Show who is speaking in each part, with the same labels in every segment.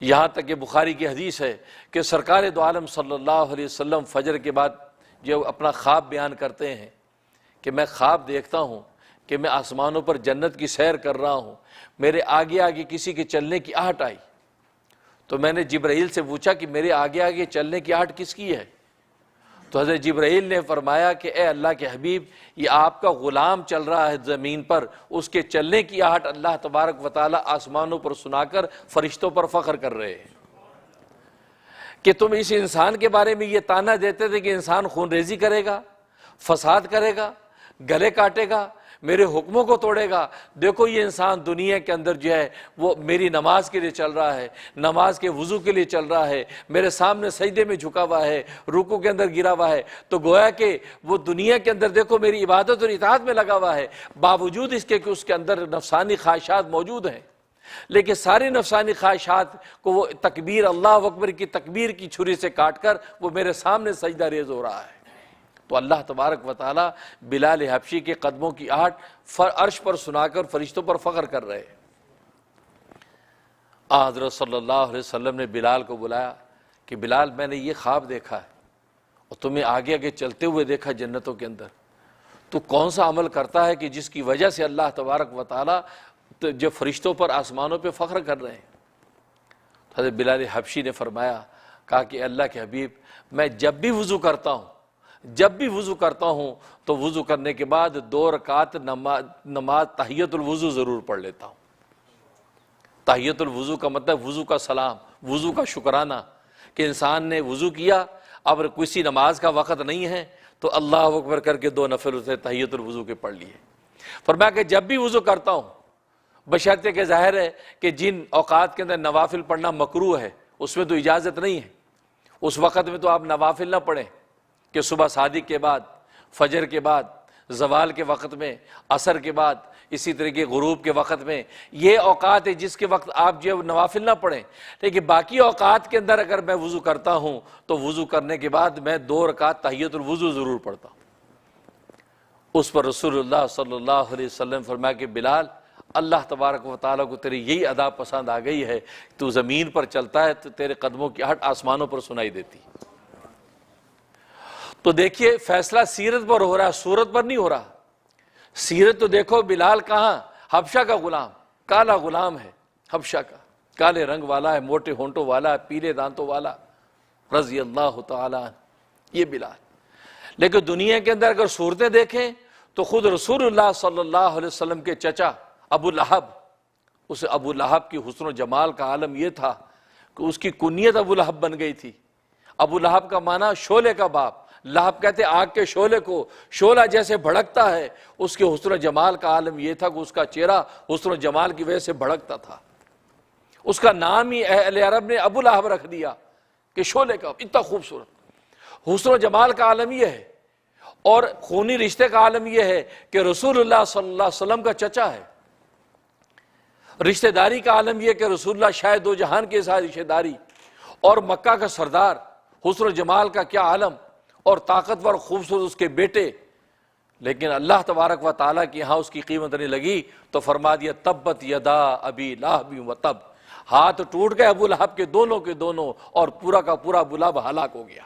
Speaker 1: یہاں تک کہ بخاری کی حدیث ہے کہ سرکار دو عالم صلی اللہ علیہ وسلم فجر کے بعد جو اپنا خواب بیان کرتے ہیں کہ میں خواب دیکھتا ہوں کہ میں آسمانوں پر جنت کی سیر کر رہا ہوں، میرے آگے آگے کسی کے چلنے کی آہٹ آئی، تو میں نے جبرائیل سے پوچھا کہ میرے آگے آگے چلنے کی آہٹ کس کی ہے؟ تو حضرت جبرائیل نے فرمایا کہ اے اللہ کے حبیب، یہ آپ کا غلام چل رہا ہے زمین پر، اس کے چلنے کی آہٹ اللہ تبارک و تعالیٰ آسمانوں پر سنا کر فرشتوں پر فخر کر رہے ہیں کہ تم اس انسان کے بارے میں یہ طعنہ دیتے تھے کہ انسان خون ریزی کرے گا، فساد کرے گا، گلے کاٹے گا، میرے حکموں کو توڑے گا۔ دیکھو یہ انسان دنیا کے اندر جو ہے وہ میری نماز کے لیے چل رہا ہے، نماز کے وضو کے لیے چل رہا ہے، میرے سامنے سجدے میں جھکا ہوا ہے، رکوع کے اندر گرا ہوا ہے، تو گویا کہ وہ دنیا کے اندر دیکھو میری عبادت اور اطاعت میں لگا ہوا ہے، باوجود اس کے کہ اس کے اندر نفسانی خواہشات موجود ہیں، لیکن ساری نفسانی خواہشات کو وہ تکبیر اللہ اکبر کی تکبیر کی چھری سے کاٹ کر وہ میرے سامنے سجدہ ریز ہو رہا ہے۔ تو اللہ تبارک و تعالیٰ بلال حبشی کے قدموں کی آہٹ عرش پر سنا کر فرشتوں پر فخر کر رہے۔ حضرت صلی اللہ علیہ وسلم نے بلال کو بلایا کہ بلال میں نے یہ خواب دیکھا ہے اور تمہیں آگے آگے چلتے ہوئے دیکھا جنتوں کے اندر، تو کون سا عمل کرتا ہے کہ جس کی وجہ سے اللہ تبارک و تعالیٰ جو فرشتوں پر آسمانوں پہ فخر کر رہے ہیں؟ حضرت بلال حبشی نے فرمایا، کہا کہ اللہ کے حبیب، میں جب بھی وضو کرتا ہوں تو وضو کرنے کے بعد 2 رکعت نماز تحیت الوضو ضرور پڑھ لیتا ہوں۔ تحیت الوضو کا مطلب وضو کا سلام، وضو کا شکرانہ، کہ انسان نے وضو کیا، اب کسی نماز کا وقت نہیں ہے تو اللہ اکبر کر کے 2 نفل اسے تحیت الوضو کے پڑھ لیے۔ فرمایا کہ جب بھی وضو کرتا ہوں، بشرطے کہ ظاہر ہے کہ جن اوقات کے اندر نوافل پڑھنا مکروہ ہے اس میں تو اجازت نہیں ہے، اس وقت میں تو آپ نوافل نہ پڑھیں کہ صبح صادق کے بعد، فجر کے بعد، زوال کے وقت میں، عصر کے بعد، اسی طریقے غروب کے وقت میں، یہ اوقات ہے جس کے وقت آپ جو نوافل نہ پڑھیں، لیکن باقی اوقات کے اندر اگر میں وضو کرتا ہوں تو وضو کرنے کے بعد میں 2 رکعت تحیت الوضو ضرور پڑھتا ہوں۔ اس پر رسول اللہ صلی اللہ علیہ وسلم فرمایا کہ بلال، اللہ تبارک و تعالیٰ کو تیری یہی ادا پسند آ گئی ہے، تو زمین پر چلتا ہے تو تیرے قدموں کی آہٹ آسمانوں پر سنائی دیتی۔ تو دیکھیے فیصلہ سیرت پر ہو رہا ہے، صورت پر نہیں ہو رہا۔ سیرت تو دیکھو، بلال کہاں؟ حبشہ کا غلام، کالا غلام ہے حبشہ کا، کالے رنگ والا ہے، موٹے ہونٹوں والا ہے، پیلے دانتوں والا، رضی اللہ تعالیٰ عنہ، یہ بلال۔ لیکن دنیا کے اندر اگر صورتیں دیکھیں تو خود رسول اللہ صلی اللہ علیہ وسلم کے چچا ابو لہب، اس ابو لہب کی حسن و جمال کا عالم یہ تھا کہ اس کی کنیت ابو لہب بن گئی تھی۔ ابو لہب کا معنی شعلے کا باپ، لہب کہتے آگ کے شعلے کو، شعلہ جیسے بھڑکتا ہے، اس کے حسن و جمال کا عالم یہ تھا کہ اس کا چہرہ حسن و جمال کی وجہ سے بھڑکتا تھا۔ اس کا نام ہی اہل عرب نے ابو لہب رکھ دیا کہ شعلے کا، اتنا خوبصورت حسن و جمال کا عالم یہ ہے، اور خونی رشتے کا عالم یہ ہے کہ رسول اللہ صلی اللہ علیہ وسلم کا چچا ہے۔ رشتہ داری کا عالم یہ کہ رسول اللہ شاید 2 جہان کے ساتھ رشتہ داری، اور مکہ کا سردار، حسن و جمال کا کیا عالم، اور طاقتور خوبصورت اس کے بیٹے۔ لیکن اللہ تبارک و تعالیٰ کی یہاں اس کی قیمت نہیں لگی تو فرما دیا تبت یدا ابی لہب و تب، ہاتھ ٹوٹ گئے ابو لہب کے دونوں، اور پورا کا پورا ابو لہب ہلاک ہو گیا۔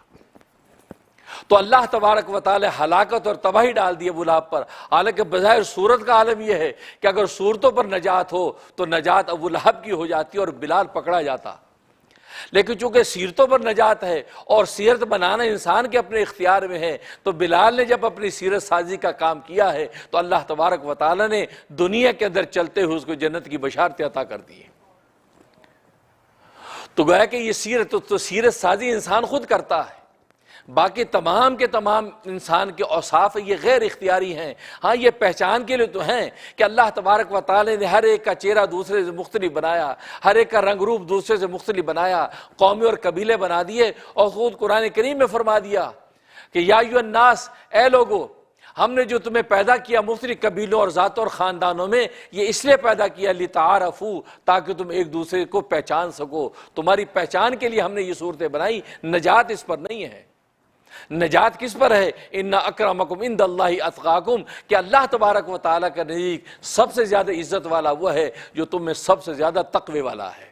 Speaker 1: تو اللہ تبارک و تعالی ہلاکت اور تباہی ڈال دی ابو لہب پر، حالانکہ بظاہر صورت کا عالم یہ ہے کہ اگر صورتوں پر نجات ہو تو نجات ابو لہب کی ہو جاتی اور بلال پکڑا جاتا، لیکن چونکہ سیرتوں پر نجات ہے اور سیرت بنانا انسان کے اپنے اختیار میں ہے، تو بلال نے جب اپنی سیرت سازی کا کام کیا ہے تو اللہ تبارک و تعالی نے دنیا کے اندر چلتے ہوئے اس کو جنت کی بشارتیں عطا کر دی ہیں۔ تو گویا کہ یہ سیرت سازی انسان خود کرتا ہے، باقی تمام کے تمام انسان کے اوصاف یہ غیر اختیاری ہیں۔ ہاں یہ پہچان کے لیے تو ہیں کہ اللہ تبارک و تعالی نے ہر ایک کا چہرہ دوسرے سے مختلف بنایا، ہر ایک کا رنگ روپ دوسرے سے مختلف بنایا، قومیں اور قبیلے بنا دیے، اور خود قرآن کریم میں فرما دیا کہ یا ایھا الناس، اے لوگو، ہم نے جو تمہیں پیدا کیا مختلف قبیلوں اور ذاتوں اور خاندانوں میں، یہ اس لیے پیدا کیا لتعارفوا، تاکہ تم ایک دوسرے کو پہچان سکو، تمہاری پہچان کے لیے ہم نے یہ صورتیں بنائی۔ نجات اس پر نہیں ہے، نجات کس پر ہے؟ ان اکرمکم عند اللہ اتقاکم، کہ اللہ تبارک و تعالیٰ کا نزدیک سب سے زیادہ عزت والا وہ ہے جو تم میں سب سے زیادہ تقوی والا ہے۔